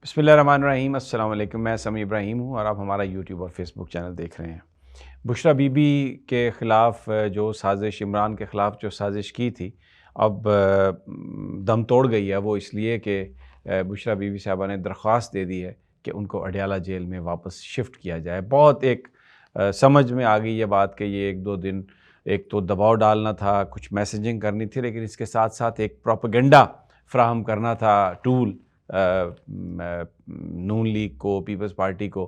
بسم اللہ الرحمن الرحیم۔ السلام علیکم، میں سمیع ابراہیم ہوں اور آپ ہمارا یوٹیوب اور فیس بک چینل دیکھ رہے ہیں۔ بشریٰ بی بی کے خلاف جو سازش، عمران کے خلاف جو سازش کی تھی، اب دم توڑ گئی ہے وہ، اس لیے کہ بشریٰ بی بی صاحبہ نے درخواست دے دی ہے کہ ان کو اڈیالہ جیل میں واپس شفٹ کیا جائے۔ بہت ایک سمجھ میں آ گئی یہ بات کہ یہ ایک دو دن ایک تو دباؤ ڈالنا تھا، کچھ میسیجنگ کرنی تھی، لیکن اس کے ساتھ ساتھ ایک پروپیگنڈا فراہم کرنا تھا، ٹول نون لیگ کو، پیپلز پارٹی کو،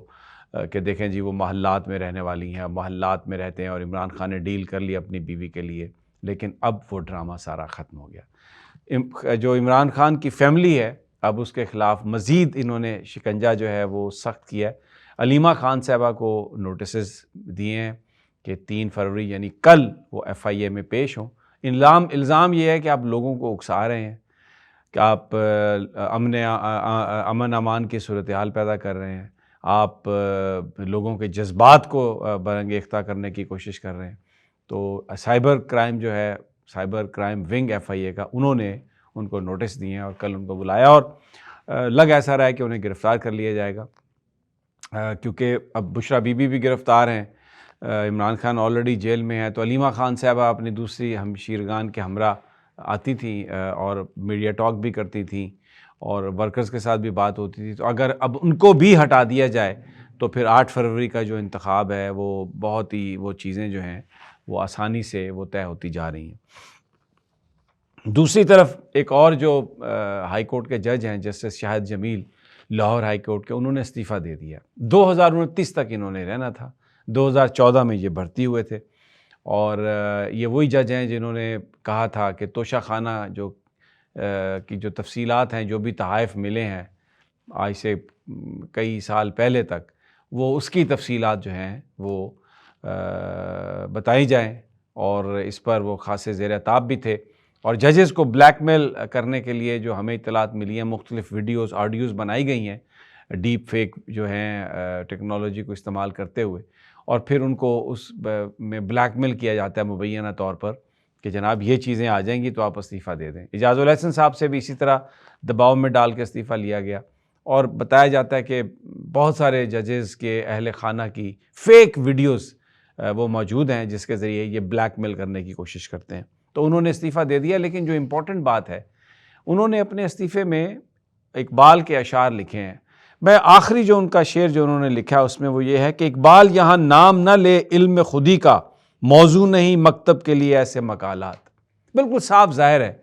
کہ دیکھیں جی وہ محلات میں رہنے والی ہیں، محلات میں رہتے ہیں اور عمران خان نے ڈیل کر لی اپنی بیوی کے لیے۔ لیکن اب وہ ڈرامہ سارا ختم ہو گیا۔ جو عمران خان کی فیملی ہے، اب اس کے خلاف مزید انہوں نے شکنجہ جو ہے وہ سخت کیا ہے۔ علیمہ خان صاحبہ کو نوٹسز دیے ہیں کہ 3 فروری یعنی کل وہ FIA میں پیش ہوں۔ الزام یہ ہے کہ آپ لوگوں کو اکسا رہے ہیں، کہ آپ امن امان کی صورتحال پیدا کر رہے ہیں، آپ لوگوں کے جذبات کو برانگیختہ کرنے کی کوشش کر رہے ہیں۔ تو سائبر کرائم جو ہے، سائبر کرائم ونگ FIA کا، انہوں نے ان کو نوٹس دیے ہیں اور کل ان کو بلایا، اور لگ ایسا رہا ہے کہ انہیں گرفتار کر لیا جائے گا، کیونکہ اب بشریٰ بی بی بھی گرفتار ہیں، عمران خان آلریڈی جیل میں ہے۔ تو علیمہ خان صاحبہ اپنی دوسری ہمشیرگان کے ہمراہ آتی تھیں اور میڈیا ٹاک بھی کرتی تھیں اور ورکرز کے ساتھ بھی بات ہوتی تھی۔ تو اگر اب ان کو بھی ہٹا دیا جائے تو پھر 8 فروری کا جو انتخاب ہے وہ بہت ہی، وہ چیزیں جو ہیں وہ آسانی سے وہ طے ہوتی جا رہی ہیں۔ دوسری طرف ایک اور جو ہائی کورٹ کے جج ہیں، جسٹس شاہد جمیل، لاہور ہائی کورٹ کے، انہوں نے استعفیٰ دے دیا۔ 2029 تک انہوں نے رہنا تھا، 2014 میں یہ بھرتی ہوئے تھے، اور یہ وہی جج ہیں جنہوں نے کہا تھا کہ توشہ خانہ کی جو تفصیلات ہیں، جو بھی تحائف ملے ہیں آج سے کئی سال پہلے تک، وہ اس کی تفصیلات جو ہیں وہ بتائی جائیں، اور اس پر وہ خاصے زیر عتاب بھی تھے۔ اور ججز کو بلیک میل کرنے کے لیے جو ہمیں اطلاعات ملی ہیں، مختلف ویڈیوز، آڈیوز بنائی گئی ہیں ڈیپ فیک جو ہیں ٹیکنالوجی کو استعمال کرتے ہوئے، اور پھر ان کو اس میں بلیک میل کیا جاتا ہے مبینہ طور پر کہ جناب یہ چیزیں آ جائیں گی تو آپ استعفیٰ دے دیں۔ اعجاز الاحسن صاحب سے بھی اسی طرح دباؤ میں ڈال کے استعفیٰ لیا گیا، اور بتایا جاتا ہے کہ بہت سارے ججز کے اہل خانہ کی فیک ویڈیوز وہ موجود ہیں جس کے ذریعے یہ بلیک میل کرنے کی کوشش کرتے ہیں۔ تو انہوں نے استعفیٰ دے دیا، لیکن جو امپورٹنٹ بات ہے، انہوں نے اپنے استعفے میں اقبال کے اشعار لکھے ہیں۔ میں آخری جو ان کا شعر جو انہوں نے لکھا اس میں وہ یہ ہے کہ اقبال یہاں نام نہ لے علم خودی کا، موضوع نہیں مکتب کے لیے ایسے مقالات۔ بالکل صاف ظاہر ہے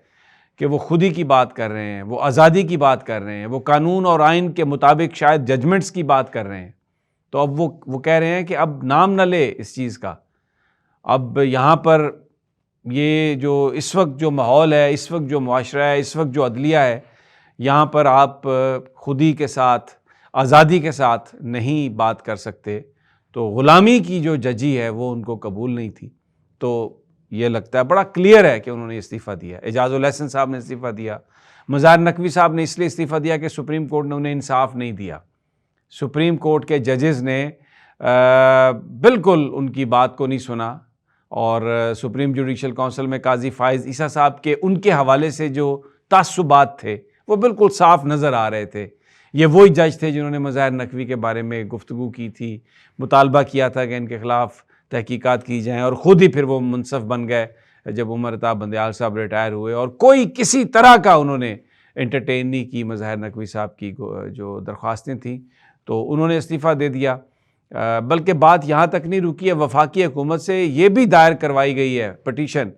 کہ وہ خودی کی بات کر رہے ہیں، وہ آزادی کی بات کر رہے ہیں، وہ قانون اور آئین کے مطابق شاید ججمنٹس کی بات کر رہے ہیں۔ تو اب وہ کہہ رہے ہیں کہ اب نام نہ لے اس چیز کا، اب یہاں پر یہ جو اس وقت جو ماحول ہے، اس وقت جو معاشرہ ہے، اس وقت جو عدلیہ ہے، یہاں پر آپ خودی کے ساتھ، آزادی کے ساتھ نہیں بات کر سکتے۔ تو غلامی کی جو ججی ہے وہ ان کو قبول نہیں تھی۔ تو یہ لگتا ہے بڑا کلیئر ہے کہ انہوں نے استعفیٰ دیا۔ اعجاز الاحسن صاحب نے استعفیٰ دیا، مظاہر نقوی صاحب نے اس لیے استعفیٰ دیا کہ سپریم کورٹ نے انہیں انصاف نہیں دیا۔ سپریم کورٹ کے ججز نے بالکل ان کی بات کو نہیں سنا، اور سپریم جوڈیشل کونسل میں قاضی فائز عیسیٰ صاحب کے ان کے حوالے سے جو تعصبات تھے وہ بالکل صاف نظر آ رہے تھے۔ یہ وہی جج تھے جنہوں نے مظاہر نقوی کے بارے میں گفتگو کی تھی، مطالبہ کیا تھا کہ ان کے خلاف تحقیقات کی جائیں، اور خود ہی پھر وہ منصف بن گئے جب عمر عطا بندیال صاحب ریٹائر ہوئے، اور کوئی کسی طرح کا انہوں نے انٹرٹین نہیں کی مظاہر نقوی صاحب کی جو درخواستیں تھیں۔ تو انہوں نے استعفیٰ دے دیا۔ بلکہ بات یہاں تک نہیں رکی ہے، وفاقی حکومت سے یہ بھی دائر کروائی گئی ہے پٹیشن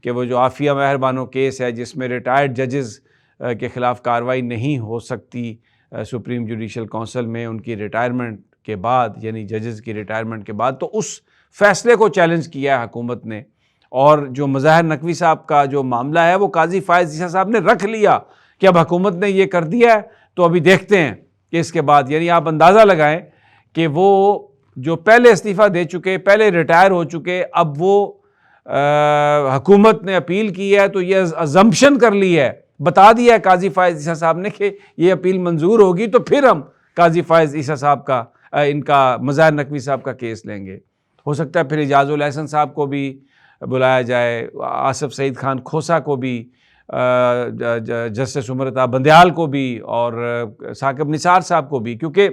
کہ وہ جو عافیہ مہر بانو کیس ہے جس میں ریٹائرڈ ججز کے خلاف کارروائی نہیں ہو سکتی سپریم جوڈیشل کونسل میں ان کی ریٹائرمنٹ کے بعد، یعنی ججز کی ریٹائرمنٹ کے بعد، تو اس فیصلے کو چیلنج کیا ہے حکومت نے۔ اور جو مظاہر نقوی صاحب کا جو معاملہ ہے وہ قاضی فائز عیسیٰ صاحب نے رکھ لیا کہ اب حکومت نے یہ کر دیا ہے تو ابھی دیکھتے ہیں کہ اس کے بعد، یعنی آپ اندازہ لگائیں کہ وہ جو پہلے استعفیٰ دے چکے، پہلے ریٹائر ہو چکے، اب وہ حکومت نے اپیل کی ہے تو یہ ازمپشن کر لی ہے، بتا دیا ہے قاضی فائز عیسیٰ صاحب نے کہ یہ اپیل منظور ہوگی تو پھر ہم قاضی فائز عیسیٰ صاحب کا، ان کا، مظاہر نقوی صاحب کا کیس لیں گے۔ ہو سکتا ہے پھر اعجاز الاحسن صاحب کو بھی بلایا جائے، آصف سعید خان کھوسہ کو بھی، جسٹس عمر عطا بندیال کو بھی اور ثاقب نثار صاحب کو بھی، کیونکہ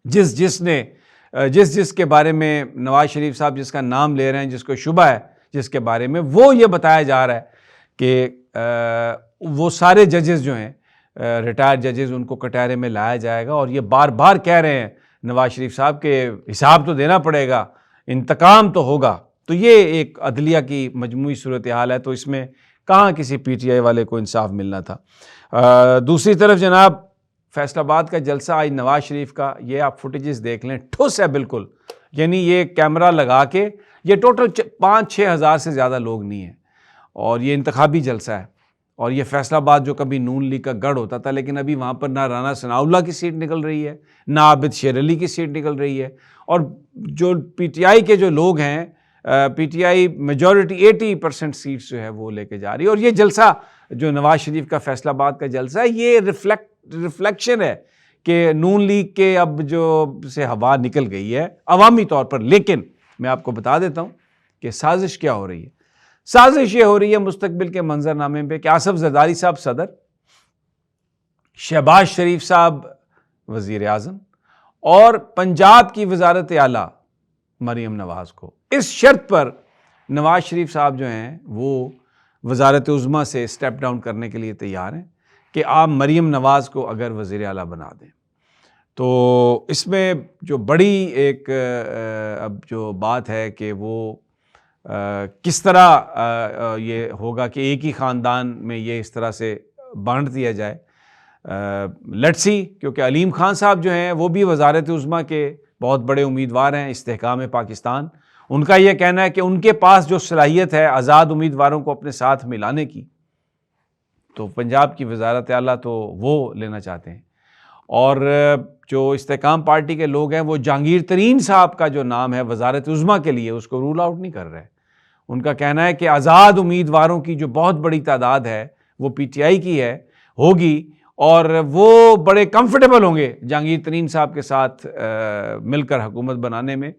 جس کے بارے میں نواز شریف صاحب جس کا نام لے رہے ہیں، جس کو شبہ ہے جس کے بارے میں، وہ یہ بتایا جا رہا ہے کہ وہ سارے ججز جو ہیں ریٹائرڈ ججز، ان کو کٹہرے میں لایا جائے گا، اور یہ بار بار کہہ رہے ہیں نواز شریف صاحب کہ حساب تو دینا پڑے گا، انتقام تو ہوگا۔ تو یہ ایک عدلیہ کی مجموعی صورتحال ہے، تو اس میں کہاں کسی پی ٹی آئی والے کو انصاف ملنا تھا۔ دوسری طرف جناب فیصل آباد کا جلسہ آج نواز شریف کا، یہ آپ فوٹیجز دیکھ لیں، ٹھوس ہے بالکل، یعنی یہ کیمرہ لگا کے، یہ ٹوٹل 5-6 ہزار سے زیادہ لوگ نہیں ہیں، اور یہ انتخابی جلسہ ہے، اور یہ فیصل آباد جو کبھی نون لیگ کا گڑھ ہوتا تھا، لیکن ابھی وہاں پر نہ رانا ثناء اللہ کی سیٹ نکل رہی ہے، نہ عابد شیر علی کی سیٹ نکل رہی ہے، اور جو پی ٹی آئی کے جو لوگ ہیں، P T I majority 80% seats جو ہے وہ لے کے جا رہی ہے۔ اور یہ جلسہ جو نواز شریف کا فیصل آباد کا جلسہ ہے، یہ ریفلیکشن ہے کہ نون لیگ کے اب جو سے ہوا نکل گئی ہے عوامی طور پر۔ لیکن میں آپ کو بتا دیتا ہوں کہ سازش کیا ہو رہی ہے۔ سازش یہ ہو رہی ہے مستقبل کے منظر نامے پہ کہ آصف زرداری صاحب صدر، شہباز شریف صاحب وزیر اعظم، اور پنجاب کی وزارت اعلیٰ مریم نواز کو، اس شرط پر نواز شریف صاحب جو ہیں وہ وزارت عظمیٰ سے اسٹیپ ڈاؤن کرنے کے لیے تیار ہیں کہ آپ مریم نواز کو اگر وزیر اعلیٰ بنا دیں۔ تو اس میں جو بڑی ایک اب جو بات ہے کہ وہ کس طرح یہ ہوگا کہ ایک ہی خاندان میں یہ اس طرح سے بانٹ دیا جائے، لیٹس سی، کیونکہ علیم خان صاحب جو ہیں وہ بھی وزارت عظمیٰ کے بہت بڑے امیدوار ہیں استحکام پاکستان۔ ان کا یہ کہنا ہے کہ ان کے پاس جو صلاحیت ہے آزاد امیدواروں کو اپنے ساتھ ملانے کی، تو پنجاب کی وزارت اعلیٰ تو وہ لینا چاہتے ہیں، اور جو استحکام پارٹی کے لوگ ہیں وہ جہانگیر ترین صاحب کا جو نام ہے وزارت عظمیٰ کے لیے، اس کو رول آؤٹ نہیں کر رہے۔ ان کا کہنا ہے کہ آزاد امیدواروں کی جو بہت بڑی تعداد ہے وہ پی ٹی آئی کی ہوگی، اور وہ بڑے کمفرٹیبل ہوں گے جہانگیر ترین صاحب کے ساتھ مل کر حکومت بنانے میں۔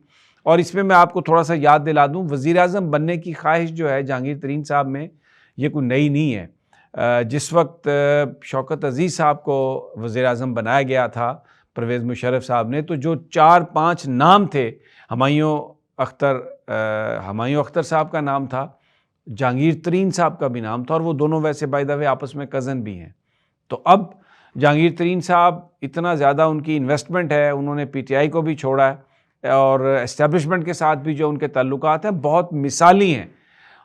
اور اس میں آپ کو تھوڑا سا یاد دلا دوں، وزیر اعظم بننے کی خواہش جو ہے جہانگیر ترین صاحب میں، یہ کوئی نئی نہیں ہے۔ جس وقت شوکت عزیز صاحب کو وزیر اعظم بنایا گیا تھا پرویز مشرف صاحب نے، تو جو 4-5 نام تھے، ہمایوں اختر صاحب کا نام تھا، جہانگیر ترین صاحب کا بھی نام تھا، اور وہ دونوں ویسے بائی دا وے آپس میں کزن بھی ہیں۔ تو اب جہانگیر ترین صاحب اتنا زیادہ ان کی انویسٹمنٹ ہے، انہوں نے پی ٹی آئی کو بھی چھوڑا ہے، اور اسٹیبلشمنٹ کے ساتھ بھی جو ان کے تعلقات ہیں بہت مثالی ہیں،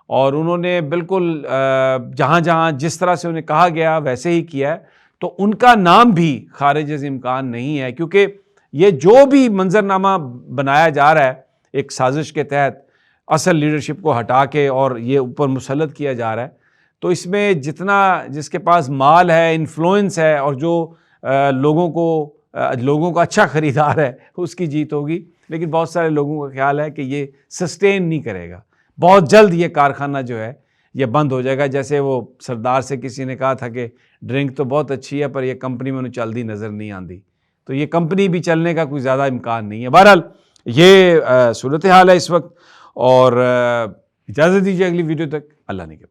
اور انہوں نے بالکل جہاں جہاں جس طرح سے انہیں کہا گیا ویسے ہی کیا ہے۔ تو ان کا نام بھی خارج از امکان نہیں ہے، کیونکہ یہ جو بھی منظرنامہ بنایا جا رہا ہے ایک سازش کے تحت، اصل لیڈرشپ کو ہٹا کے اور یہ اوپر مسلط کیا جا رہا ہے، تو اس میں جتنا جس کے پاس مال ہے، انفلوئنس ہے، اور جو لوگوں کا اچھا خریدار ہے، اس کی جیت ہوگی۔ لیکن بہت سارے لوگوں کا خیال ہے کہ یہ سسٹین نہیں کرے گا، بہت جلد یہ کارخانہ جو ہے یہ بند ہو جائے گا۔ جیسے وہ سردار سے کسی نے کہا تھا کہ ڈرنک تو بہت اچھی ہے پر یہ کمپنی میں انہیں چلتی نظر نہیں آتی، تو یہ کمپنی بھی چلنے کا کوئی زیادہ امکان نہیں ہے۔ بہرحال یہ صورتحال ہے اس وقت، اور اجازت دیجیے اگلی ویڈیو تک، اللہ نے